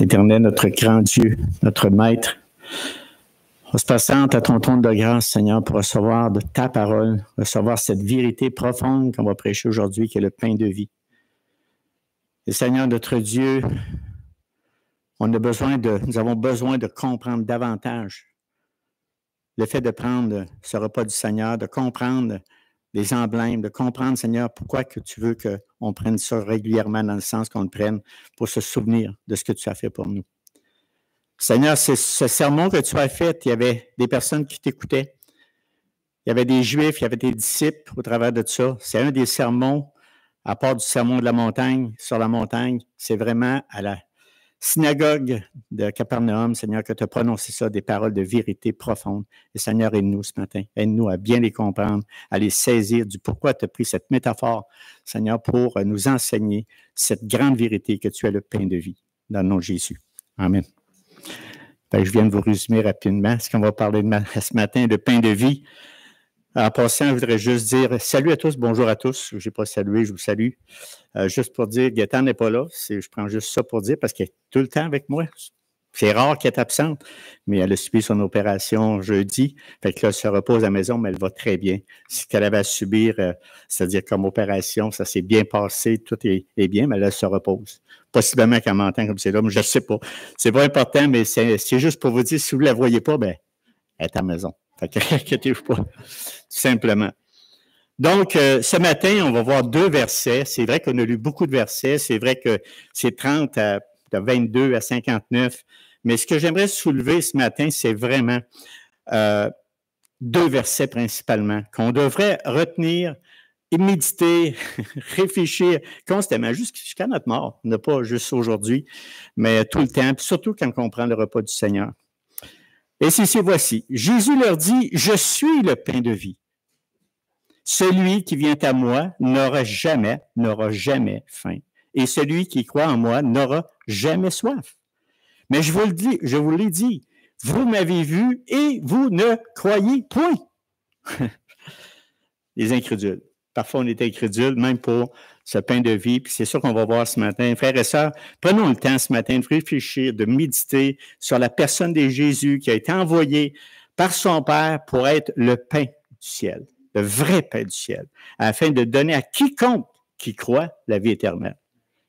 Éternel, notre grand Dieu, notre Maître, on se présente à ton trône de grâce, Seigneur, pour recevoir de ta parole, recevoir cette vérité profonde qu'on va prêcher aujourd'hui, qui est le pain de vie. Et Seigneur, notre Dieu, nous avons besoin de comprendre davantage le fait de prendre ce repas du Seigneur, de comprendre les emblèmes, de comprendre, Seigneur, pourquoi que tu veux qu'on prenne ça régulièrement dans le sens qu'on le prenne pour se souvenir de ce que tu as fait pour nous. Seigneur, c'est ce sermon que tu as fait, il y avait des personnes qui t'écoutaient. Il y avait des Juifs, il y avait des disciples au travers de ça. C'est un des sermons, à part du sermon de la montagne, sur la montagne, c'est vraiment à la synagogue de Capernaum, Seigneur, que tu as prononcé ça, des paroles de vérité profonde. Et Seigneur, aide-nous ce matin. Aide-nous à bien les comprendre, à les saisir du pourquoi tu as pris cette métaphore, Seigneur, pour nous enseigner cette grande vérité que tu es le pain de vie. Dans le nom de Jésus. Amen. Je viens de vous résumer rapidement ce qu'on va parler ce matin, de pain de vie. En passant, je voudrais juste dire salut à tous, bonjour à tous. Je n'ai pas salué, je vous salue. Juste pour dire, Gaëtan n'est pas là. Je prends juste ça pour dire parce qu'elle est tout le temps avec moi. C'est rare qu'elle est absente, mais elle a subi son opération jeudi. Fait que là, elle se repose à la maison, mais elle va très bien. Ce qu'elle avait à subir, c'est-à-dire comme opération, ça s'est bien passé, tout est bien, mais là, elle se repose. Possiblement qu'elle m'entend comme c'est là, mais je ne sais pas. C'est pas important, mais c'est juste pour vous dire, si vous ne la voyez pas, ben, elle est à la maison. Fait que inquiétez-vous pas, tout simplement. Donc, ce matin, on va voir 2 versets. C'est vrai qu'on a lu beaucoup de versets. C'est vrai que c'est 30 de 22 à 59. Mais ce que j'aimerais soulever ce matin, c'est vraiment 2 versets principalement qu'on devrait retenir et méditer, réfléchir constamment jusqu'à notre mort. Pas juste aujourd'hui, mais tout le temps, puis surtout quand on prend le repas du Seigneur. Et c'est voici. Jésus leur dit, « Je suis le pain de vie. Celui qui vient à moi n'aura jamais faim. Et celui qui croit en moi n'aura jamais soif. Mais je vous l'ai dit, vous m'avez vu et vous ne croyez point. » Les incrédules. Parfois, on est incrédules, même pour ce pain de vie. Puis c'est ça qu'on va voir ce matin. Frères et sœurs, prenons le temps ce matin de réfléchir, de méditer sur la personne de Jésus qui a été envoyé par son Père pour être le pain du ciel. Le vrai pain du ciel, afin de donner à quiconque qui croit la vie éternelle.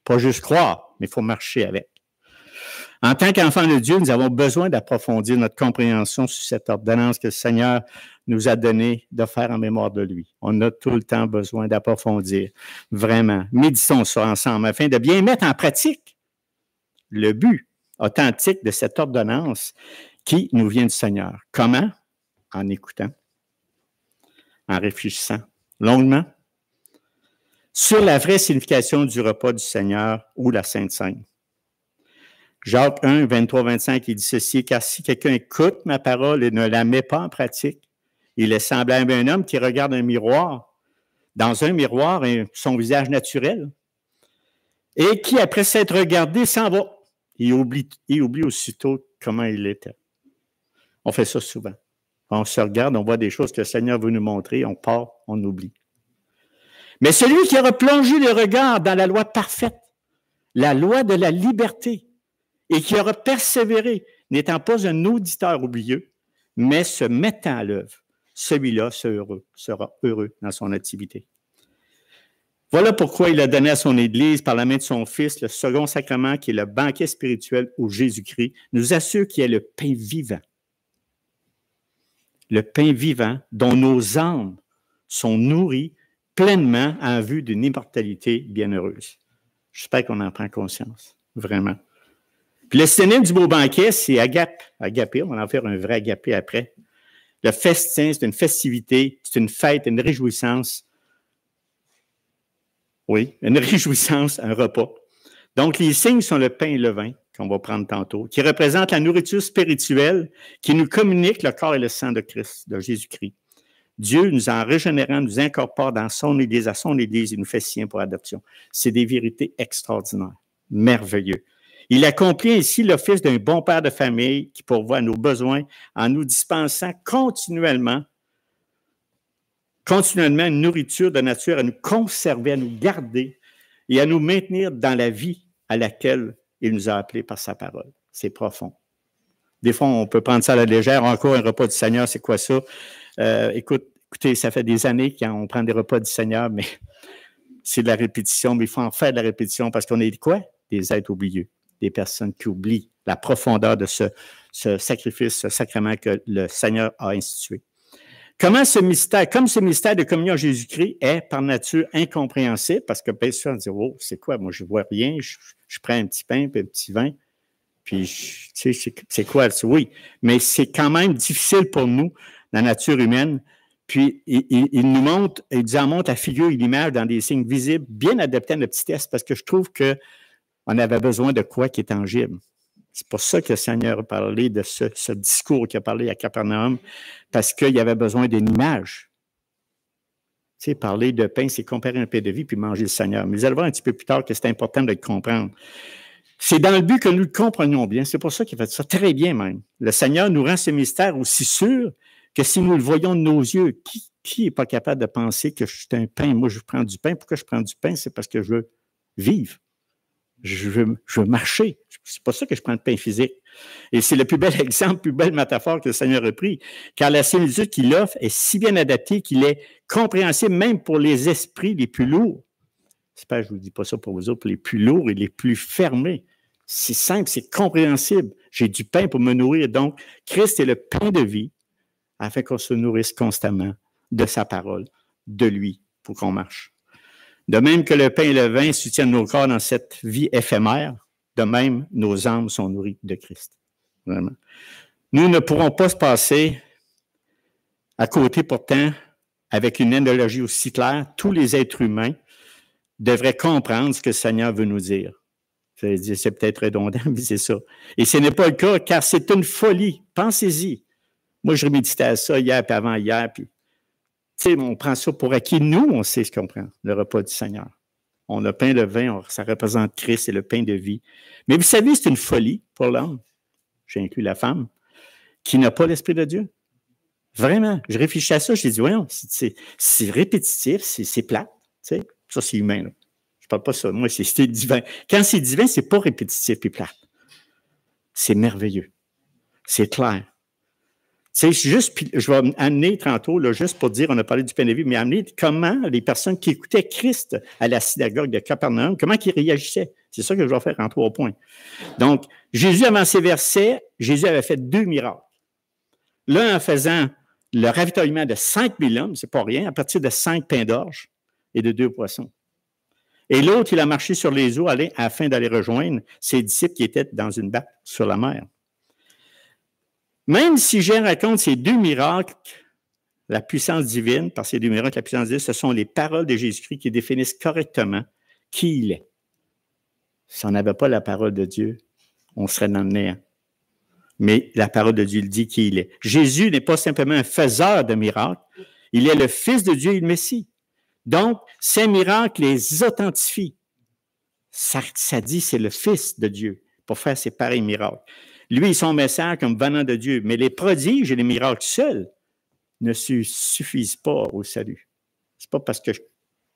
Pas juste croire, mais il faut marcher avec. En tant qu'enfants de Dieu, nous avons besoin d'approfondir notre compréhension sur cette ordonnance que le Seigneur nous a donnée de faire en mémoire de lui. On a tout le temps besoin d'approfondir, vraiment. Méditons ça ensemble afin de bien mettre en pratique le but authentique de cette ordonnance qui nous vient du Seigneur. Comment? En écoutant. En réfléchissant longuement sur la vraie signification du repas du Seigneur ou la Sainte Seine. Jacques 1, 23-25, il dit ceci, « Car si quelqu'un écoute ma parole et ne la met pas en pratique, il est semblable à un homme qui regarde dans un miroir, son visage naturel, et qui, après s'être regardé, s'en va. Il oublie aussitôt comment il était. » On fait ça souvent. On se regarde, on voit des choses que le Seigneur veut nous montrer, on part, on oublie. Mais celui qui aura plongé le regard dans la loi parfaite, la loi de la liberté, et qui aura persévéré, n'étant pas un auditeur oublieux, mais se mettant à l'œuvre, celui-là sera heureux dans son activité. Voilà pourquoi il a donné à son Église, par la main de son Fils, le second sacrement, qui est le banquet spirituel où Jésus-Christ nous assure qu'il est le pain vivant. Le pain vivant dont nos âmes sont nourries pleinement en vue d'une immortalité bienheureuse. J'espère qu'on en prend conscience, vraiment. Puis le synonyme du beau banquet, c'est agapé. On va en faire un vrai agapé après. Le festin, c'est une festivité, c'est une fête, une réjouissance. Oui, une réjouissance, un repas. Donc, les signes sont le pain et le vin, qu'on va prendre tantôt, qui représentent la nourriture spirituelle qui nous communique le corps et le sang de Christ, de Jésus-Christ. Dieu, nous en régénérant, nous incorpore dans son Église, à son Église, il nous fait sien pour adoption. C'est des vérités extraordinaires, merveilleux. Il accomplit ainsi l'office d'un bon père de famille qui pourvoit à nos besoins en nous dispensant continuellement une nourriture de nature à nous conserver, à nous garder et à nous maintenir dans la vie à laquelle il nous a appelés par sa parole. C'est profond. Des fois, on peut prendre ça à la légère. Encore un repas du Seigneur, c'est quoi ça? Écoutez, ça fait des années qu'on prend des repas du Seigneur, mais c'est de la répétition, mais il faut en faire de la répétition parce qu'on est quoi? Des êtres oublieux, des personnes qui oublient la profondeur de ce sacrifice, ce sacrement que le Seigneur a institué. Comme ce mystère de communion à Jésus-Christ est par nature incompréhensible, parce que bien sûr, on dit, oh, c'est quoi? Moi, je ne vois rien, je prends un petit pain puis un petit vin, puis tu sais, c'est quoi? Oui, mais c'est quand même difficile pour nous, la nature humaine. Puis, il nous montre, il nous en montre la figure et l'image dans des signes visibles, bien adaptés à notre petit test, parce que je trouve qu'on avait besoin de quoi qui est tangible. C'est pour ça que le Seigneur a parlé de ce discours qu'il a parlé à Capernaum, parce qu'il y avait besoin d'une image. Tu sais, parler de pain, c'est comparer un pain de vie puis manger le Seigneur. Mais vous allez voir un petit peu plus tard que c'est important de le comprendre. C'est dans le but que nous le comprenions bien. C'est pour ça qu'il fait ça très bien même. Le Seigneur nous rend ce mystère aussi sûr que si nous le voyons de nos yeux, qui n'est pas capable de penser que je suis un pain? Moi, je prends du pain. Pourquoi je prends du pain? C'est parce que je veux vivre. Je veux marcher. C'est pas ça que je prends le pain physique. Et c'est le plus bel exemple, plus belle métaphore que le Seigneur a pris, car la similitude qu'il offre est si bien adaptée qu'il est compréhensible même pour les esprits les plus lourds. J'espère que je ne vous dis pas ça pour vous autres, pour les plus lourds et les plus fermés. C'est simple, c'est compréhensible. J'ai du pain pour me nourrir. Donc, Christ est le pain de vie afin qu'on se nourrisse constamment de sa parole, de lui, pour qu'on marche. De même que le pain et le vin soutiennent nos corps dans cette vie éphémère, de même, nos âmes sont nourries de Christ. Vraiment. Nous ne pourrons pas se passer à côté, pourtant, avec une analogie aussi claire, tous les êtres humains devraient comprendre ce que le Seigneur veut nous dire. C'est peut-être redondant, mais c'est ça. Et ce n'est pas le cas, car c'est une folie. Pensez-y. Moi, je méditais à ça hier et avant-hier, puis tu sais, on prend ça pour acquis. Nous, on sait ce qu'on prend, le repas du Seigneur. On a pain, le vin, ça représente Christ, c'est le pain de vie. Mais vous savez, c'est une folie pour l'homme, j'ai inclus la femme, qui n'a pas l'Esprit de Dieu. Vraiment, je réfléchis à ça, je dis, voyons, c'est répétitif, c'est plate. Tu sais, ça, c'est humain. Là. Je ne parle pas de ça. Moi, c'est divin. Quand c'est divin, ce n'est pas répétitif et plate. C'est merveilleux. C'est clair. C'est juste, je vais amener tantôt, là, juste pour dire, on a parlé du pain de vie, mais amener comment les personnes qui écoutaient Christ à la synagogue de Capernaum, comment ils réagissaient. C'est ça que je vais faire en 3 points. Donc, Jésus, avant ces versets, Jésus avait fait 2 miracles. L'un en faisant le ravitaillement de 5000 hommes, c'est pas rien, à partir de 5 pains d'orge et de 2 poissons. Et l'autre, il a marché sur les eaux afin d'aller rejoindre ses disciples qui étaient dans une barque sur la mer. Même si Jean raconte ces 2 miracles, la puissance divine, par ces 2 miracles, la puissance divine, ce sont les paroles de Jésus-Christ qui définissent correctement qui il est. Si on n'avait pas la parole de Dieu, on serait dans le néant. Mais la parole de Dieu, il dit qui il est. Jésus n'est pas simplement un faiseur de miracles, il est le Fils de Dieu et le Messie. Donc, ces miracles les authentifient. Ça dit c'est le Fils de Dieu pour faire ces pareils miracles. Lui, son message comme venant de Dieu. Mais les prodiges et les miracles seuls ne suffisent pas au salut. C'est pas parce que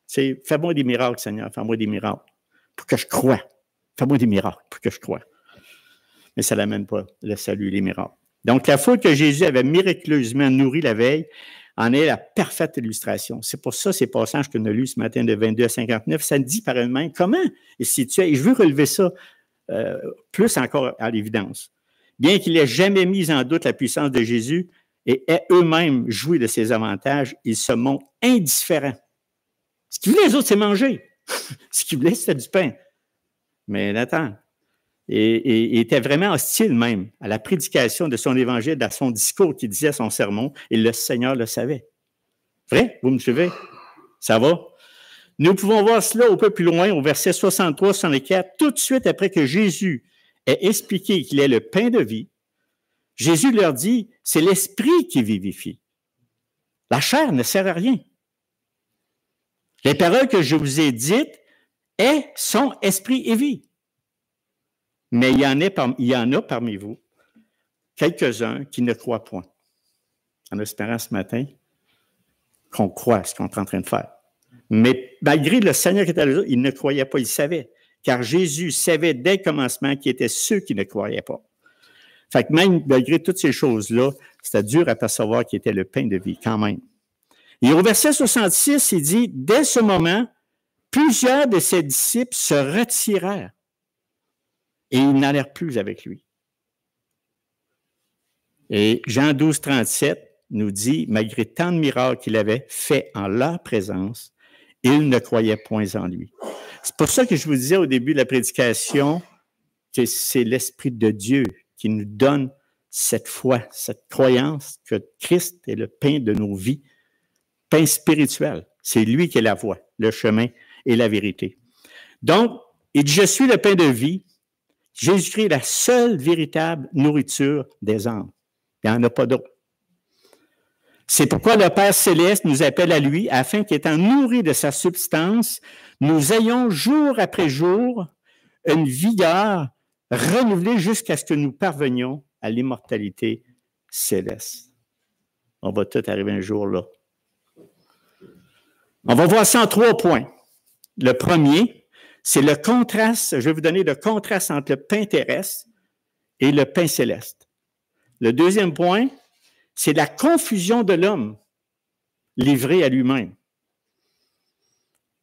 fais-moi des miracles, Seigneur, fais-moi des miracles pour que je croie. Fais-moi des miracles pour que je croie. Mais ça n'amène pas le salut, les miracles. Donc, la foule que Jésus avait miraculeusement nourrie la veille en est la parfaite illustration. C'est pour ça, ces passages qu'on a lus ce matin de 22 à 59, ça dit par elles-mêmes comment et si tu es. Et je veux relever ça plus encore à l'évidence. Bien qu'il n'ait jamais mis en doute la puissance de Jésus et ait eux-mêmes joué de ses avantages, ils se montrent indifférents. Ce qu'ils voulaient, les autres, c'est manger. Ce qu'ils voulaient, c'était du pain. Mais attends, et était vraiment hostile même à la prédication de son évangile, à son discours qui disait son sermon, et le Seigneur le savait. Vrai? Vous me suivez? Ça va? Nous pouvons voir cela un peu plus loin, au verset 63-64, tout de suite après que Jésus ait expliqué qu'il est le pain de vie. Jésus leur dit, c'est l'esprit qui vivifie. La chair ne sert à rien. Les paroles que je vous ai dites sont esprit et vie. Mais il y en a parmi vous quelques-uns qui ne croient point. En espérant ce matin qu'on croit à ce qu'on est en train de faire. Mais malgré le Seigneur qui était là, ils ne croyaient pas, ils savaient car Jésus savait dès le commencement qu'il était ceux qui ne croyaient pas. Fait que même malgré toutes ces choses-là, c'était dur à percevoir qu'il était le pain de vie quand même. Et au verset 66, il dit, « Dès ce moment, plusieurs de ses disciples se retirèrent et ils n'allèrent plus avec lui. » Et Jean 12, 37 nous dit, malgré tant de miracles qu'il avait faits en leur présence, ils ne croyaient point en lui. C'est pour ça que je vous disais au début de la prédication que c'est l'Esprit de Dieu qui nous donne cette foi, cette croyance que Christ est le pain de nos vies, pain spirituel. C'est lui qui est la voie, le chemin et la vérité. Donc, il dit, « Je suis le pain de vie. » Jésus-Christ est la seule véritable nourriture des âmes. Il n'y en a pas d'autre. C'est pourquoi le Père Céleste nous appelle à lui, afin qu'étant nourris de sa substance, nous ayons jour après jour une vigueur renouvelée jusqu'à ce que nous parvenions à l'immortalité céleste. On va tout arriver un jour là. On va voir ça en 3 points. Le premier, c'est le contraste, je vais vous donner le contraste entre le pain terrestre et le pain céleste. Le deuxième point, c'est la confusion de l'homme livré à lui-même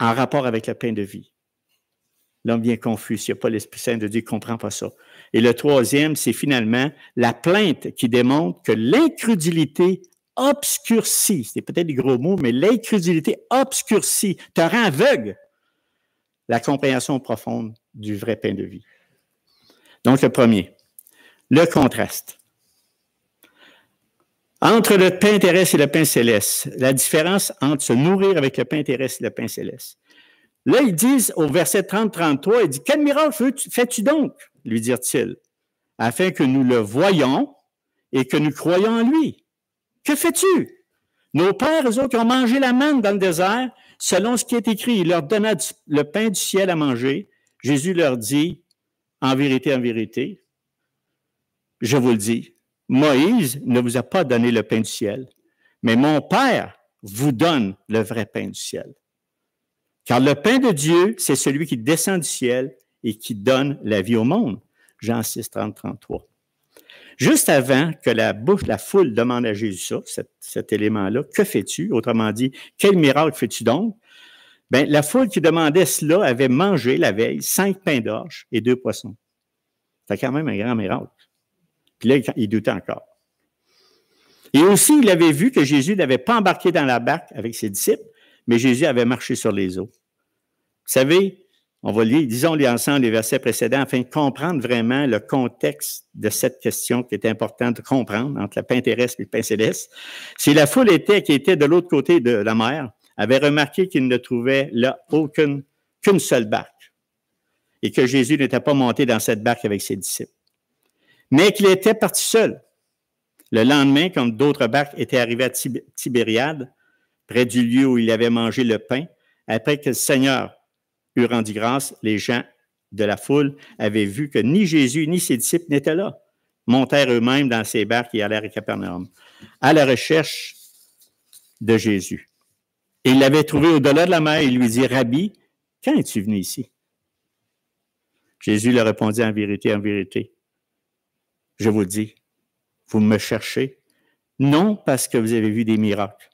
en rapport avec le pain de vie. L'homme vient confus, s'il n'y a pas l'Esprit Saint de Dieu, il ne comprend pas ça. Et le troisième, c'est finalement la plainte qui démontre que l'incrédulité obscurcit, c'est peut-être des gros mots, mais l'incrédulité obscurcit, te rend aveugle la compréhension profonde du vrai pain de vie. Donc, le premier, le contraste. Entre le pain terrestre et le pain céleste, la différence entre se nourrir avec le pain terrestre et le pain céleste. Là, ils disent au verset 30-33, il dit, « Quel miracle fais-tu donc? » lui dirent-ils, « afin que nous le voyions et que nous croyions en lui. Que fais-tu? Nos pères, eux autres, ont mangé la manne dans le désert, selon ce qui est écrit. Il leur donna le pain du ciel à manger. Jésus leur dit, en vérité, je vous le dis, Moïse ne vous a pas donné le pain du ciel, mais mon Père vous donne le vrai pain du ciel. Car le pain de Dieu, c'est celui qui descend du ciel et qui donne la vie au monde. Jean 6, 30, 33. Juste avant que la foule demande à Jésus ça, cet élément-là, « Que fais-tu? » Autrement dit, « Quel miracle fais-tu donc? » Bien, la foule qui demandait cela avait mangé la veille 5 pains d'orge et 2 poissons. C'est quand même un grand miracle. Puis là, il doutait encore. Et aussi, il avait vu que Jésus n'avait pas embarqué dans la barque avec ses disciples, mais Jésus avait marché sur les eaux. Vous savez, on va lire, disons-les ensemble les versets précédents afin de comprendre vraiment le contexte de cette question qui est importante de comprendre entre le pain terrestre et le pain céleste. Si la foule qui était de l'autre côté de la mer avait remarqué qu'il ne trouvait là qu'une seule barque et que Jésus n'était pas monté dans cette barque avec ses disciples, mais qu'il était parti seul. Le lendemain, comme d'autres barques étaient arrivées à Tibériade, près du lieu où il avait mangé le pain, après que le Seigneur eut rendu grâce, les gens de la foule avaient vu que ni Jésus ni ses disciples n'étaient là, montèrent eux-mêmes dans ces barques et allèrent à Capernaum, à la recherche de Jésus. Et il l'avait trouvé au-delà de la mer et lui dit, « Rabbi, quand es-tu venu ici? » Jésus leur répondit, en vérité, je vous le dis, vous me cherchez, non parce que vous avez vu des miracles,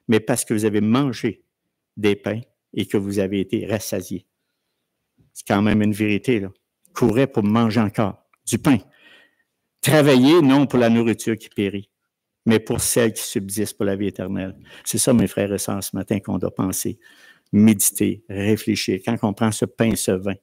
mais parce que vous avez mangé des pains et que vous avez été rassasiés. C'est quand même une vérité, là. Courez pour manger encore du pain. Travaillez non pour la nourriture qui périt, mais pour celle qui subsiste pour la vie éternelle. C'est ça, mes frères et sœurs, ce matin qu'on doit penser, méditer, réfléchir. Quand on prend ce pain et ce vin,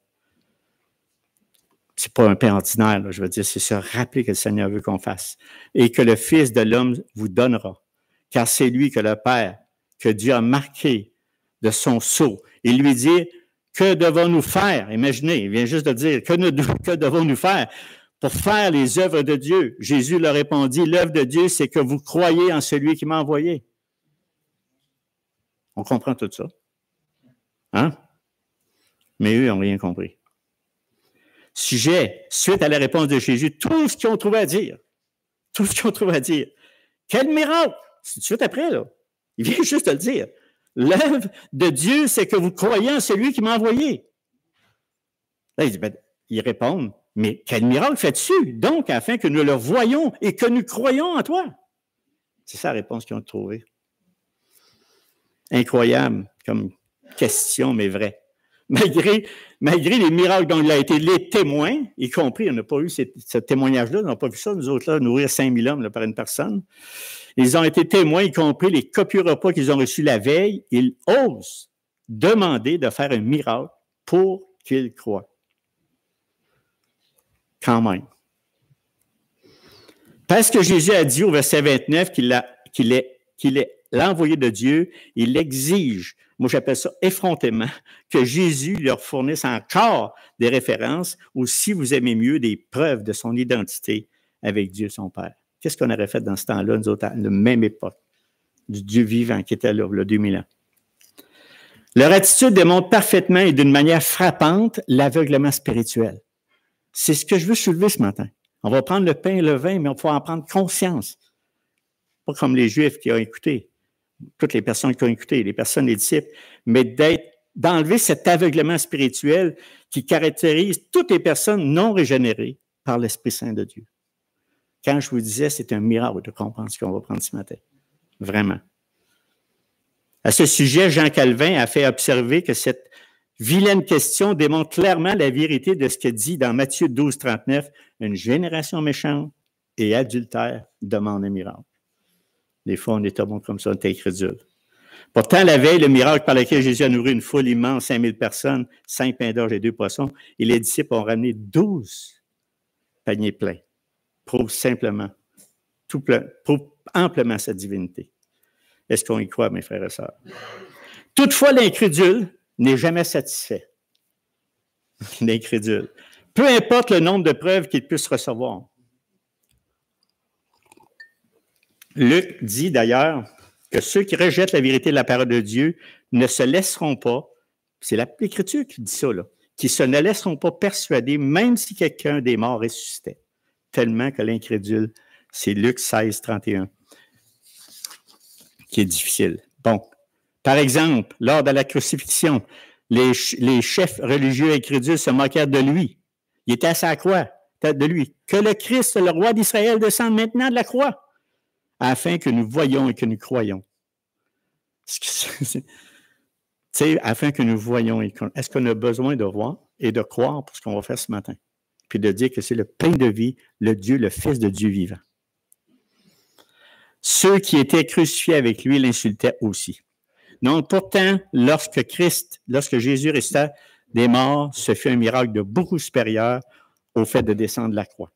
c'est pas un pain ordinaire, là, je veux dire, c'est se rappeler que le Seigneur veut qu'on fasse et que le Fils de l'homme vous donnera, car c'est lui que le Père, que Dieu a marqué de son sceau. Et lui dit, que devons-nous faire? Imaginez, il vient juste de dire, que devons-nous faire pour faire les œuvres de Dieu? Jésus leur répondit, l'œuvre de Dieu, c'est que vous croyez en celui qui m'a envoyé. On comprend tout ça. Hein? Mais eux n'ont rien compris. Sujet, suite à la réponse de Jésus, tout ce qu'ils ont trouvé à dire. Tout ce qu'ils ont trouvé à dire. Quel miracle! C'est tout de suite après, là. Il vient juste de le dire. L'œuvre de Dieu, c'est que vous croyez en celui qui m'a envoyé. Là, ils répondent, mais quel miracle fais-tu? Donc, afin que nous le voyions et que nous croyons en toi. C'est ça la réponse qu'ils ont trouvée. Incroyable comme question, mais vrai. Malgré les miracles dont il a été les témoins, y compris, on n'a pas eu ce témoignage-là, on n'a pas vu ça, nous autres, là, nourrir 5000 hommes là, par une personne. Ils ont été témoins, y compris les copieux repas qu'ils ont reçus la veille. Ils osent demander de faire un miracle pour qu'ils croient. Quand même. Parce que Jésus a dit au verset 29 qu'il est l'envoyé de Dieu, il exige, moi j'appelle ça effrontément, que Jésus leur fournisse encore des références ou, si vous aimez mieux, des preuves de son identité avec Dieu son Père. Qu'est-ce qu'on aurait fait dans ce temps-là, nous autres, à la même époque, du Dieu vivant qui était là, le 2000 ans? Leur attitude démontre parfaitement et d'une manière frappante l'aveuglement spirituel. C'est ce que je veux soulever ce matin. On va prendre le pain et le vin, mais on va en prendre conscience. Pas comme les Juifs qui ont écouté, toutes les personnes qui ont écouté, les personnes, les disciples, mais d'enlever cet aveuglement spirituel qui caractérise toutes les personnes non régénérées par l'Esprit Saint de Dieu. Quand je vous disais, c'est un miracle de comprendre ce qu'on va prendre ce matin. Vraiment. À ce sujet, Jean Calvin a fait observer que cette vilaine question démontre clairement la vérité de ce que dit dans Matthieu 12, 39, « Une génération méchante et adultère demande un miracle. » Des fois, on est bon comme ça, on est incrédule. Pourtant, la veille, le miracle par lequel Jésus a nourri une foule immense, 5000 personnes, 5 pains d'orge et 2 poissons, et les disciples ont ramené 12 paniers pleins, prouve simplement, prouve amplement sa divinité. Est-ce qu'on y croit, mes frères et sœurs? Toutefois, l'incrédule n'est jamais satisfait. L'incrédule. Peu importe le nombre de preuves qu'il puisse recevoir. Luc dit d'ailleurs que ceux qui rejettent la vérité de la parole de Dieu ne se laisseront pas, c'est l'Écriture qui dit ça, là, qui ne laisseront pas persuader, même si quelqu'un des morts ressuscitait. Tellement que l'incrédule, c'est Luc 16, 31, qui est difficile. Bon. Par exemple, lors de la crucifixion, les chefs religieux incrédules se moquèrent de lui. Il était à sa croix, de lui. Que le Christ, le roi d'Israël, descende maintenant de la croix, afin que nous voyions et que nous croyons. Afin que nous voyions et que... Est-ce qu'on a besoin de voir et de croire pour ce qu'on va faire ce matin? Puis de dire que c'est le pain de vie, le Dieu, le Fils de Dieu vivant. Ceux qui étaient crucifiés avec lui l'insultaient aussi. Donc, pourtant, lorsque Jésus resta des morts, ce fut un miracle de beaucoup supérieur au fait de descendre de la croix.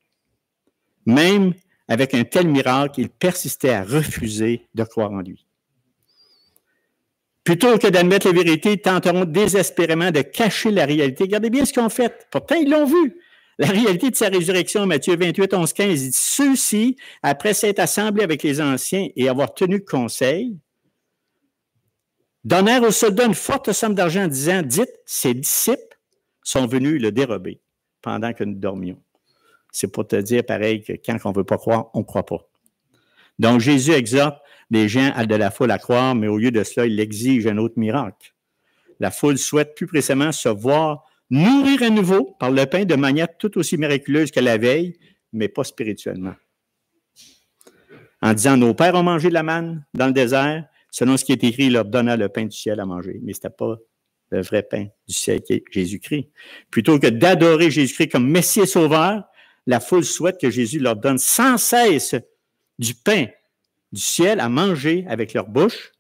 Même avec un tel miracle, il persistait à refuser de croire en lui. Plutôt que d'admettre la vérité, ils tenteront désespérément de cacher la réalité. Regardez bien ce qu'ils ont fait. Pourtant, ils l'ont vu. La réalité de sa résurrection, Matthieu 28, 11, 15, il dit « Ceux-ci, après s'être assemblés avec les anciens et avoir tenu conseil, donnèrent aux soldats une forte somme d'argent en disant « Dites, ses disciples sont venus le dérober pendant que nous dormions. » C'est pour te dire, pareil, que quand on ne veut pas croire, on ne croit pas. Donc, Jésus exhorte les gens de la foule à croire, mais au lieu de cela, il exige un autre miracle. La foule souhaite plus précisément se voir nourrir à nouveau par le pain de manière tout aussi miraculeuse que la veille, mais pas spirituellement. En disant, nos pères ont mangé de la manne dans le désert, selon ce qui est écrit, il leur donna le pain du ciel à manger. Mais ce n'était pas le vrai pain du ciel qui est Jésus-Christ. Plutôt que d'adorer Jésus-Christ comme Messie et Sauveur, la foule souhaite que Jésus leur donne sans cesse du pain du ciel à manger avec leur bouche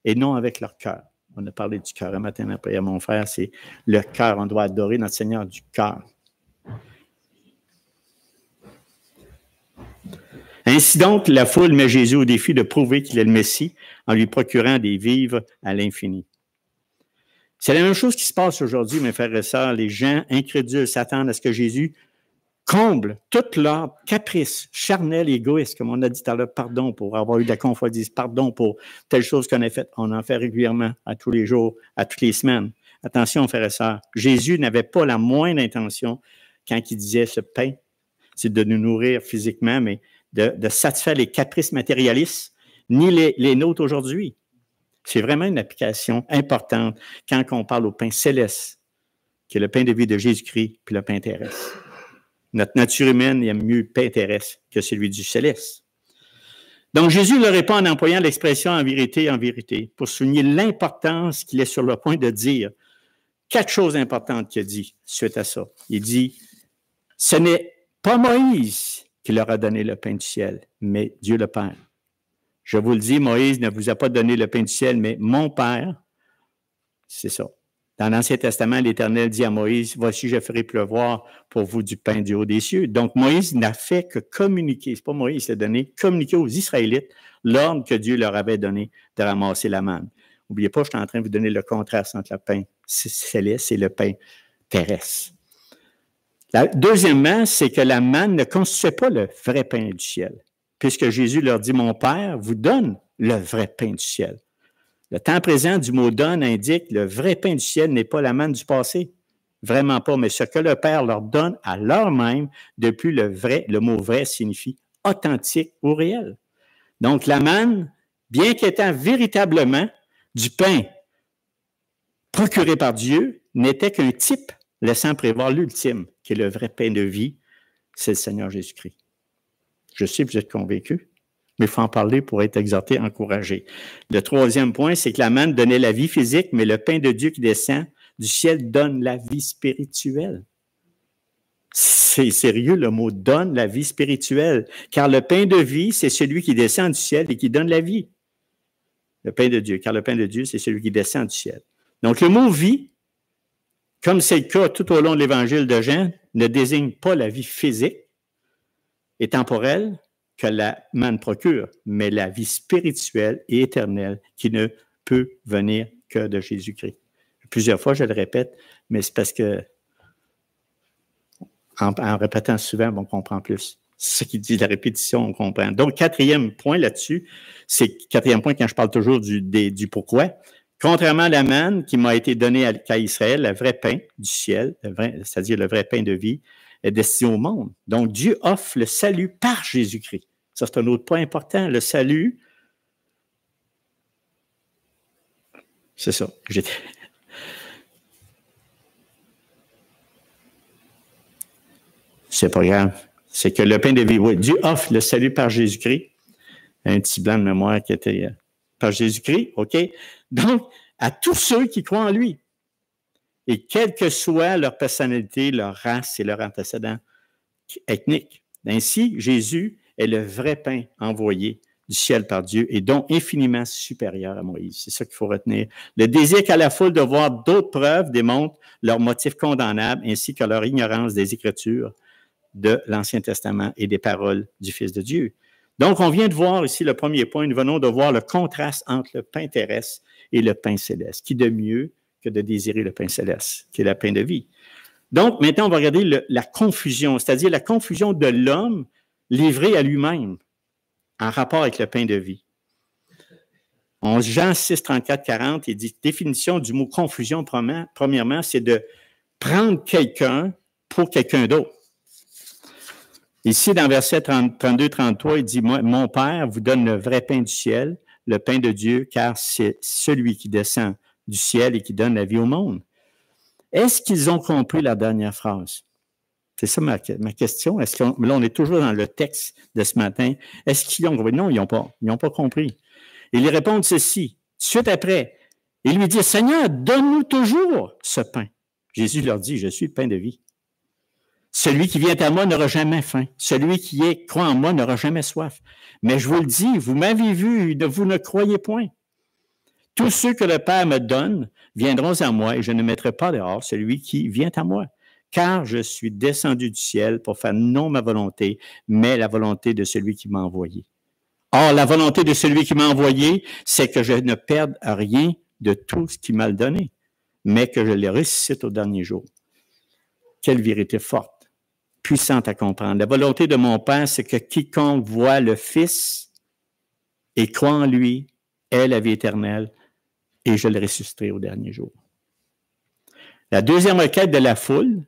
et non avec leur cœur. On a parlé du cœur un matin après à mon frère, c'est le cœur. On doit adorer notre Seigneur du cœur. Ainsi donc, la foule met Jésus au défi de prouver qu'il est le Messie en lui procurant des vivres à l'infini. C'est la même chose qui se passe aujourd'hui, mes frères et sœurs. Les gens incrédules s'attendent à ce que Jésus comble toute leur caprice charnel et égoïste, comme on a dit tout à l'heure, pardon pour avoir eu de la confidence, pardon pour telle chose qu'on a faite. On en fait régulièrement, à tous les jours, à toutes les semaines. Attention, frères et sœurs, Jésus n'avait pas la moindre intention, quand il disait ce pain, c'est de nous nourrir physiquement, mais de satisfaire les caprices matérialistes, ni les nôtres aujourd'hui. C'est vraiment une application importante quand on parle au pain céleste qui est le pain de vie de Jésus-Christ, puis le pain terrestre. Notre nature humaine aime mieux le pain terrestre que celui du céleste. Donc, Jésus leur répond en employant l'expression en vérité, pour souligner l'importance qu'il est sur le point de dire. Quatre choses importantes qu'il a dit suite à ça. Il dit, ce n'est pas Moïse qui leur a donné le pain du ciel, mais Dieu le Père. Je vous le dis, Moïse ne vous a pas donné le pain du ciel, mais mon Père, c'est ça. Dans l'Ancien Testament, l'Éternel dit à Moïse, « Voici, je ferai pleuvoir pour vous du pain du haut des cieux. » Donc, Moïse n'a fait que communiquer, c'est pas Moïse qui l'a donné, communiquer aux Israélites l'ordre que Dieu leur avait donné de ramasser la manne. N'oubliez pas, je suis en train de vous donner le contraste entre le pain céleste et le pain terrestre. Deuxièmement, c'est que la manne ne constituait pas le vrai pain du ciel, puisque Jésus leur dit, « Mon Père vous donne le vrai pain du ciel. » Le temps présent du mot « donne » indique le vrai pain du ciel n'est pas la manne du passé. Vraiment pas. Mais ce que le Père leur donne à l'heure même, depuis le mot « vrai » signifie authentique ou réel. Donc, la manne, bien qu'étant véritablement du pain procuré par Dieu, n'était qu'un type laissant prévoir l'ultime, qui est le vrai pain de vie, c'est le Seigneur Jésus-Christ. Je sais que vous êtes convaincus, mais il faut en parler pour être exhorté, encouragé. Le troisième point, c'est que la manne donnait la vie physique, mais le pain de Dieu qui descend du ciel donne la vie spirituelle. C'est sérieux, le mot « donne la vie spirituelle », car le pain de vie, c'est celui qui descend du ciel et qui donne la vie. Le pain de Dieu, car le pain de Dieu, c'est celui qui descend du ciel. Donc, le mot « vie », comme c'est le cas tout au long de l'Évangile de Jean, ne désigne pas la vie physique et temporelle que la manne procure, mais la vie spirituelle et éternelle qui ne peut venir que de Jésus-Christ. Plusieurs fois, je le répète, mais c'est parce que en répétant souvent, on comprend plus. C'est ce qui dit la répétition, on comprend. Donc, quatrième point là-dessus, c'est quatrième point quand je parle toujours du pourquoi. Contrairement à la manne qui m'a été donnée à Israël, le vrai pain du ciel, c'est-à-dire le vrai pain de vie, est destiné au monde. Donc, Dieu offre le salut par Jésus-Christ. Ça, c'est un autre point important. Le salut, c'est ça. C'est pas grave. C'est que le pain de vie, oui, Dieu offre le salut par Jésus-Christ. Un petit blanc de mémoire qui était par Jésus-Christ, OK? Donc, à tous ceux qui croient en lui. Et quelle que soit leur personnalité, leur race et leur antécédent ethnique. Ainsi, Jésus est le vrai pain envoyé du ciel par Dieu et donc infiniment supérieur à Moïse. C'est ça qu'il faut retenir. Le désir qu'a la foule de voir d'autres preuves démontre leur motif condamnable ainsi que leur ignorance des Écritures de l'Ancien Testament et des paroles du Fils de Dieu. Donc, on vient de voir ici le premier point. Nous venons de voir le contraste entre le pain terrestre et le pain céleste. Qui de mieux que de désirer le pain céleste, qui est le pain de vie? Donc, maintenant, on va regarder la confusion, c'est-à-dire la confusion de l'homme livré à lui-même en rapport avec le pain de vie. En Jean 6, 34, 40, il dit, définition du mot confusion, premièrement, c'est de prendre quelqu'un pour quelqu'un d'autre. Ici, dans verset 32, 33, il dit, mon Père vous donne le vrai pain du ciel, le pain de Dieu, car c'est celui qui descend du ciel et qui donne la vie au monde. Est-ce qu'ils ont compris la dernière phrase? C'est ça ma question. Là, on est toujours dans le texte de ce matin. Est-ce qu'ils ont compris? Non, ils n'ont pas compris. Ils répondent ceci. Tout de suite après, ils lui disent, Seigneur, donne-nous toujours ce pain. Jésus leur dit, je suis le pain de vie. Celui qui vient à moi n'aura jamais faim. Celui qui croit en moi n'aura jamais soif. Mais je vous le dis, vous m'avez vu, vous ne croyez point. Tous ceux que le Père me donne viendront à moi et je ne mettrai pas dehors celui qui vient à moi. Car je suis descendu du ciel pour faire non ma volonté, mais la volonté de celui qui m'a envoyé. Or, la volonté de celui qui m'a envoyé, c'est que je ne perde rien de tout ce qu'il m'a donné, mais que je le ressuscite au dernier jour. Quelle vérité forte, puissante à comprendre. La volonté de mon Père, c'est que quiconque voit le Fils et croit en lui ait la vie éternelle, et je le ressusciterai au dernier jour. La deuxième requête de la foule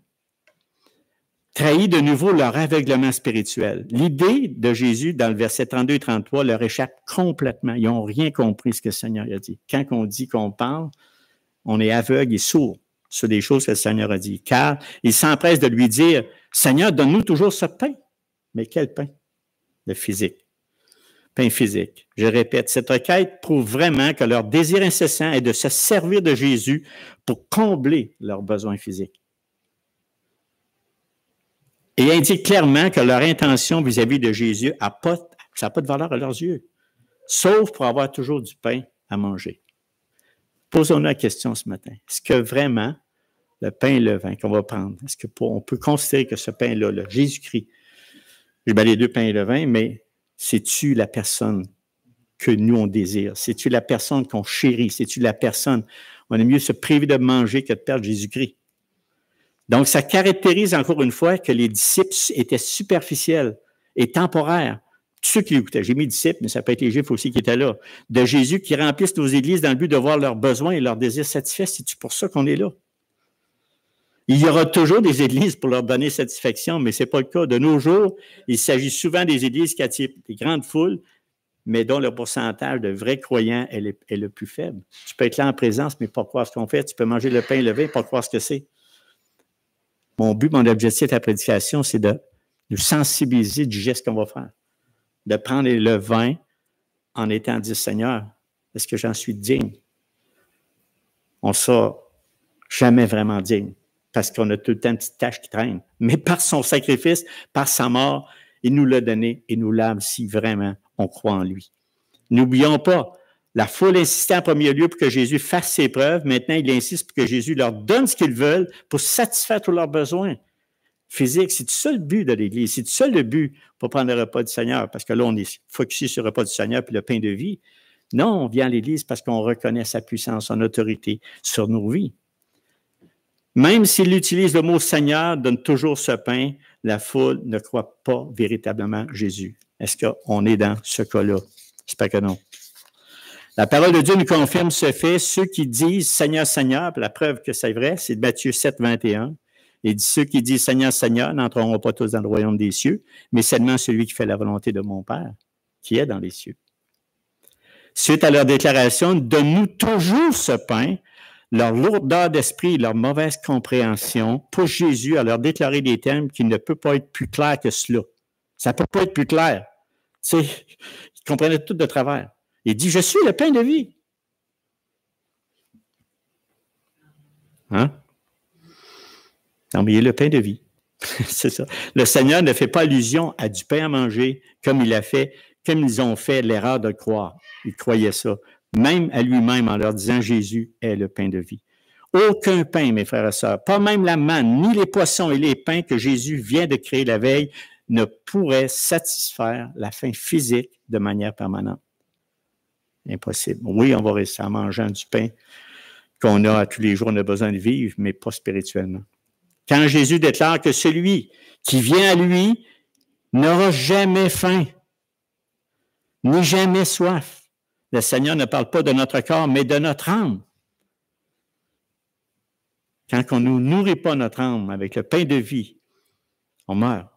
trahit de nouveau leur aveuglement spirituel. L'idée de Jésus, dans le verset 32 et 33, leur échappe complètement. Ils n'ont rien compris ce que le Seigneur a dit. Quand on dit qu'on parle, on est aveugle et sourd. sur des choses que le Seigneur a dit. Car il s'empresse de lui dire, Seigneur, donne-nous toujours ce pain. Mais quel pain? Le physique. Pain physique. Je répète, cette requête prouve vraiment que leur désir incessant est de se servir de Jésus pour combler leurs besoins physiques. Et indique clairement que leur intention vis-à-vis de Jésus n'a pas de valeur à leurs yeux, sauf pour avoir toujours du pain à manger. Posons-nous la question ce matin. Est-ce que vraiment le pain et le vin qu'on va prendre, est-ce qu'on peut considérer que ce pain-là, là, Jésus-Christ, j'ai les deux pains et le vin, mais c'est-tu la personne que nous, on désire? C'est-tu la personne qu'on chérit? C'est-tu la personne, on aime mieux se priver de manger que de perdre Jésus-Christ? Donc, ça caractérise encore une fois que les disciples étaient superficiels et temporaires. Tous ceux qui l'écoutaient, j'ai mis disciples, mais ça peut être les Juifs aussi qui étaient là, de Jésus qui remplissent nos églises dans le but de voir leurs besoins et leurs désirs satisfaits. C'est-tu pour ça qu'on est là? Il y aura toujours des églises pour leur donner satisfaction, mais ce n'est pas le cas. De nos jours, il s'agit souvent des églises qui attirent des grandes foules, mais dont le pourcentage de vrais croyants est le plus faible. Tu peux être là en présence, mais pas croire ce qu'on fait. Tu peux manger le pain et le vin, pas croire ce que c'est. Mon but, mon objectif de la prédication, c'est de nous sensibiliser du geste qu'on va faire. De prendre le vin en étant dit, Seigneur, est-ce que j'en suis digne? On ne sera jamais vraiment digne parce qu'on a tout le temps une petite tache qui traîne. Mais par son sacrifice, par sa mort, il nous l'a donné et nous lave si vraiment on croit en lui. N'oublions pas, la foule insistait en premier lieu pour que Jésus fasse ses preuves. Maintenant, il insiste pour que Jésus leur donne ce qu'ils veulent pour satisfaire tous leurs besoins physiques. C'est ça le but de l'Église. C'est ça le but pour prendre le repas du Seigneur. Parce que là, on est focusé sur le repas du Seigneur puis le pain de vie. Non, on vient à l'Église parce qu'on reconnaît sa puissance, son autorité sur nos vies. Même s'il utilise le mot Seigneur, donne toujours ce pain, la foule ne croit pas véritablement Jésus. Est-ce qu'on est dans ce cas-là? J'espère que non. La parole de Dieu nous confirme ce fait. Ceux qui disent Seigneur, Seigneur, la preuve que c'est vrai, c'est de Matthieu 7, 21. Il dit ceux qui disent Seigneur, Seigneur n'entreront pas tous dans le royaume des cieux, mais seulement celui qui fait la volonté de mon Père, qui est dans les cieux. Suite à leur déclaration, donne-nous toujours ce pain, leur lourdeur d'esprit et leur mauvaise compréhension poussent Jésus à leur déclarer des termes qui ne peuvent pas être plus clairs que cela. Ça ne peut pas être plus clair. Tu sais, ils comprenaient tout de travers. Il dit, je suis le pain de vie. Hein? Non, mais il est le pain de vie. C'est ça. Le Seigneur ne fait pas allusion à du pain à manger comme ils ont fait l'erreur de croire. Ils croyaient ça. Même à lui-même en leur disant Jésus est le pain de vie. Aucun pain, mes frères et sœurs, pas même la manne, ni les poissons et les pains que Jésus vient de créer la veille, ne pourraient satisfaire la faim physique de manière permanente. Impossible. Oui, on va rester en mangeant du pain qu'on a à tous les jours, on a besoin de vivre, mais pas spirituellement. Quand Jésus déclare que celui qui vient à lui n'aura jamais faim, ni jamais soif, le Seigneur ne parle pas de notre corps, mais de notre âme. Quand on ne nourrit pas notre âme avec le pain de vie, on meurt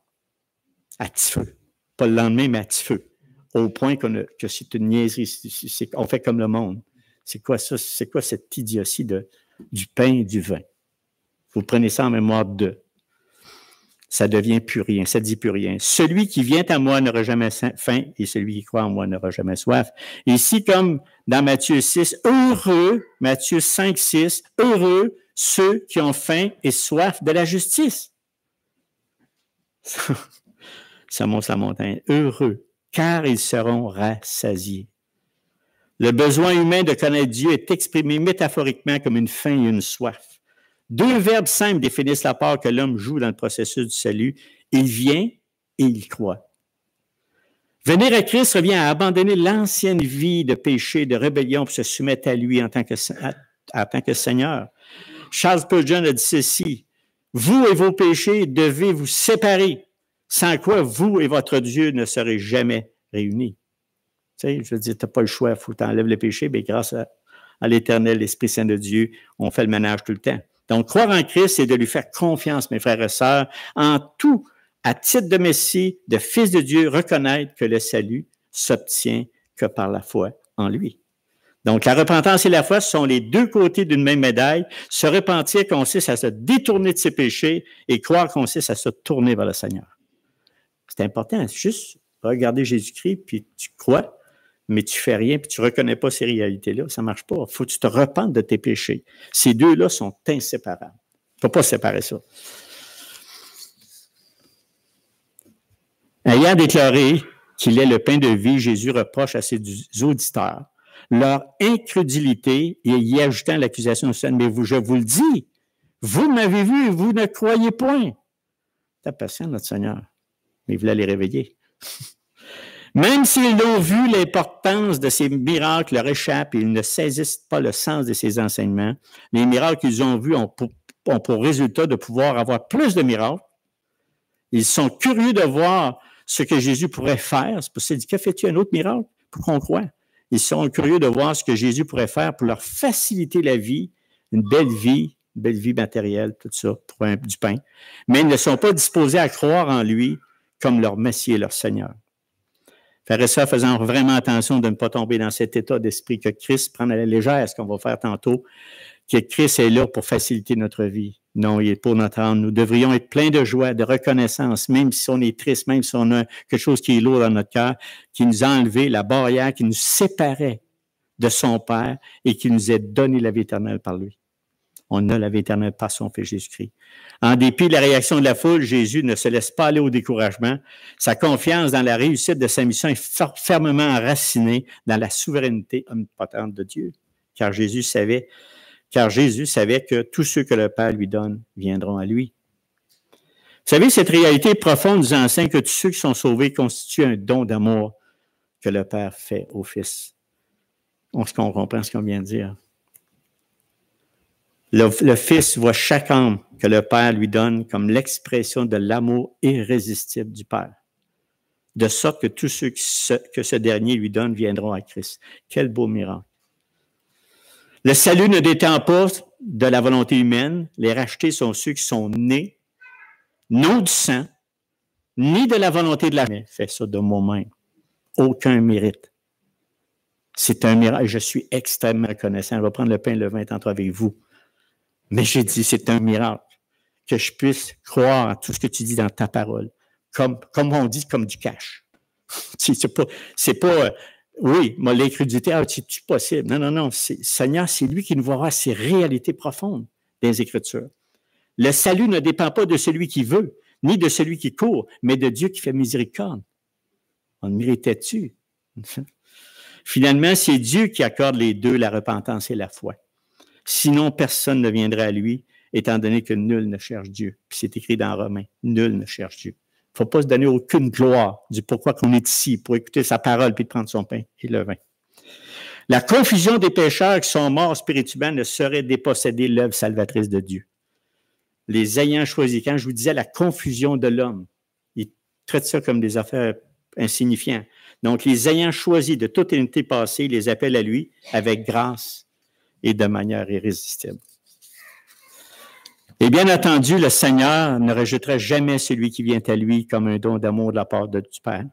à petit feu. Pas le lendemain, mais à petit feu. Au point que c'est une niaiserie. On fait comme le monde. C'est quoi ça? C'est quoi cette idiotie du pain et du vin? Vous prenez ça en mémoire d'eux. Ça devient plus rien, ça dit plus rien. Celui qui vient à moi n'aura jamais faim et celui qui croit en moi n'aura jamais soif. Et ici, comme dans Matthieu 6, heureux, Matthieu 5, 6, heureux ceux qui ont faim et soif de la justice. Ça monte la montagne. Heureux, car ils seront rassasiés. Le besoin humain de connaître Dieu est exprimé métaphoriquement comme une faim et une soif. Deux verbes simples définissent la part que l'homme joue dans le processus du salut. Il vient et il croit. Venir à Christ revient à abandonner l'ancienne vie de péché, de rébellion pour se soumettre à lui en tant que Seigneur. Charles Spurgeon a dit ceci, « Vous et vos péchés devez vous séparer, sans quoi vous et votre Dieu ne serez jamais réunis. » Tu sais, je veux dire, tu n'as pas le choix, il faut que tu enlèves le péché, mais grâce à l'Éternel, l'Esprit Saint de Dieu, on fait le ménage tout le temps. Donc, croire en Christ, c'est de lui faire confiance, mes frères et sœurs, en tout, à titre de Messie, de Fils de Dieu, reconnaître que le salut s'obtient que par la foi en lui. Donc, la repentance et la foi sont les deux côtés d'une même médaille. Se repentir consiste à se détourner de ses péchés et croire consiste à se tourner vers le Seigneur. C'est important. C'est juste regarder Jésus-Christ, puis tu crois, mais tu fais rien, puis tu ne reconnais pas ces réalités-là. Ça ne marche pas. Il faut que tu te repentes de tes péchés. Ces deux-là sont inséparables. Il ne faut pas séparer ça. Ayant déclaré qu'il est le pain de vie, Jésus reproche à ses auditeurs leur incrédulité et y ajoutant l'accusation de scène. Mais je vous le dis, vous m'avez vu et vous ne croyez point. C'est patient, notre Seigneur. Mais il voulait les réveiller. Même s'ils ont vu l'importance de ces miracles leur échappe et ils ne saisissent pas le sens de ces enseignements, les miracles qu'ils ont vus ont pour résultat de pouvoir avoir plus de miracles. Ils sont curieux de voir ce que Jésus pourrait faire. C'est pour ça qu'il dit, que fais-tu un autre miracle pour qu'on croie? Ils sont curieux de voir ce que Jésus pourrait faire pour leur faciliter la vie, une belle vie matérielle, tout ça, pour du pain. Mais ils ne sont pas disposés à croire en lui comme leur Messie et leur Seigneur. Frères et sœurs, faisant vraiment attention de ne pas tomber dans cet état d'esprit que Christ prend à la légère, ce qu'on va faire tantôt, que Christ est là pour faciliter notre vie. Non, il est pour notre âme. Nous devrions être pleins de joie, de reconnaissance, même si on est triste, même si on a quelque chose qui est lourd dans notre cœur, qui nous a enlevé la barrière qui nous séparait de son Père et qui nous a donné la vie éternelle par lui. On a la vie éternelle par son Fils Jésus-Christ. En dépit de la réaction de la foule, Jésus ne se laisse pas aller au découragement. Sa confiance dans la réussite de sa mission est fermement enracinée dans la souveraineté omnipotente de Dieu. Car Jésus savait que tous ceux que le Père lui donne viendront à lui. Vous savez, cette réalité profonde nous enseigne que tous ceux qui sont sauvés constituent un don d'amour que le Père fait au Fils. On comprend ce qu'on vient de dire. Le Fils voit chaque âme que le Père lui donne comme l'expression de l'amour irrésistible du Père, de sorte que tous ceux que ce dernier lui donne viendront à Christ. Quel beau miracle! Le salut ne dépend pas de la volonté humaine. Les rachetés sont ceux qui sont nés, non du sang, ni de la volonté de la main. Fait ça de moi-même. Aucun mérite. C'est un miracle. Je suis extrêmement reconnaissant. Je vais prendre le pain et le vin tantôt avec vous. Mais j'ai dit, c'est un miracle que je puisse croire à tout ce que tu dis dans ta parole. Comme on dit, comme du cash. C'est pas oui, mais l'incrédulité, c'est-tu possible? Non. Seigneur, c'est lui qui nous verra ces réalités profondes des Écritures. Le salut ne dépend pas de celui qui veut, ni de celui qui court, mais de Dieu qui fait miséricorde. On le méritait-tu? Finalement, c'est Dieu qui accorde les deux, la repentance et la foi. Sinon, personne ne viendrait à lui, étant donné que nul ne cherche Dieu. Puis c'est écrit dans Romains, nul ne cherche Dieu. Il ne faut pas se donner aucune gloire du pourquoi qu'on est ici, pour écouter sa parole puis de prendre son pain et le vin. La confusion des pécheurs qui sont morts spirituellement ne saurait déposséder l'œuvre salvatrice de Dieu. Les ayants choisis, quand je vous disais la confusion de l'homme, ils traitent ça comme des affaires insignifiantes. Donc, les ayants choisis de toute éternité passée, ils les appellent à lui avec grâce et de manière irrésistible. Et bien entendu, le Seigneur ne rejettera jamais celui qui vient à lui comme un don d'amour de la part du Père.